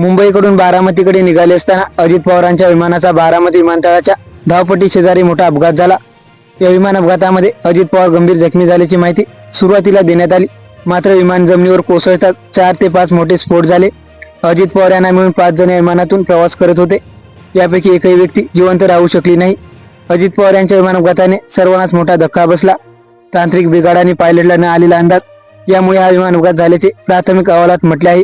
मुंबईकडून बारामतीकडे निघाले असताना अजित पवारांच्या विमानाचा बारामती विमानतळाच्या धावपट्टी शेजारी मोठा अपघात झाला। या विमान अपघातामध्ये अजित पवार गंभीर जखमी झाल्याची माहिती सुरुवातीला देण्यात आली, मात्र विमान जमिनीवर कोसळताच 4 ते 5 मोठे स्फोट झाले। अजित पवार यांना मिळून 5 जण या विमानातून प्रवास करत होते, यापैकी एकही व्यक्ती जिवंत राहू शकली नाही। अजित पवार यांच्या विमान अपघाताने सर्वांनाच मोठा धक्का बसला। तांत्रिक बिघाडाने पायलटला न आलेला अंदाज यामुळे हा विमान अपघात झाल्याचे प्राथमिक अहवालात म्हटले आहे।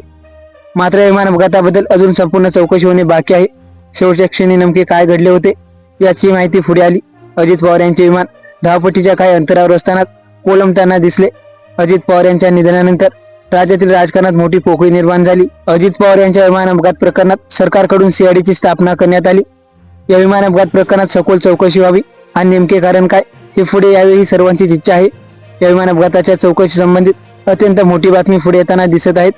मात्र या विमान अपघाताबद्दल अजून संपूर्ण चौकशी होणे बाकी आहे। शेवटच्या क्षणी नेमके काय घडले होते याची माहिती पुढे आली। अजित पवार यांचे विमान धावपट्टीच्या काही अंतरावर असताना कोलमताना दिसले। अजित पवार यांच्या निधनानंतर राज्यातील राजकारणात मोठी पोकळी निर्माण झाली। अजित पवार यांच्या विमान अपघात प्रकरणात सरकारकडून सीआयडीची स्थापना करण्यात आली। या विमान अपघात प्रकरणात सखोल चौकशी व्हावी आणि नेमके कारण काय हे पुढे यावे ही सर्वांचीच इच्छा आहे। या विमान अपघाताच्या चौकशी संबंधित अत्यंत मोठी बातमी पुढे येताना दिसत आहेत।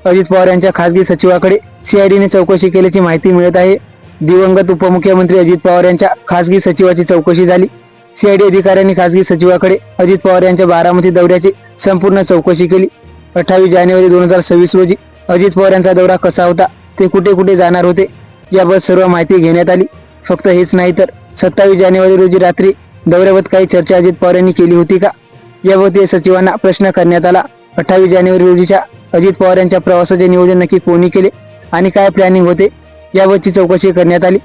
अजित पवार यांच्या खासगी सचिवाकडे सीआयडीने चौकशी केल्याची माहिती मिळत आहे। दिवंगत उपमुख्यमंत्री अजित पवार यांच्या खासगी सचिवाची चौकशी झाली। सीआयडी अधिकाऱ्यांनी खासगी सचिवाकडे अजित पवार यांच्या बारामती दौऱ्याची संपूर्ण चौकशी केली। 28 जानेवारी 2026 रोजी अजित पवार यांचा दौरा कसा होता, ते कुठे कुठे जाणार होते याबाबत सर्व माहिती घेण्यात आली। फक्त हेच नाही तर 27 जानेवारी रोजी रात्री दौऱ्याबाबत काही चर्चा अजित पवार यांनी केली होती का याबाबत सचिवांना प्रश्न करण्यात आला। 28 जानेवारी रोजीच्या अजित पवार यांच्या प्रवासाचे नियोजन नक्की कोणी केले आणि काय प्लॅनिंग होते याबाबतची चौकशी करण्यात आली।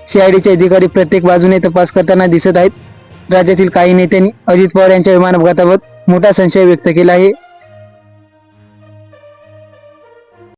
सीआयडीचे अधिकारी प्रत्येक बाजूने तपास करताना दिसत आहेत। राज्यातील काही नेत्यांनी अजित पवार यांच्या विमान अपघाताबाबत मोठा संशय व्यक्त केला आहे।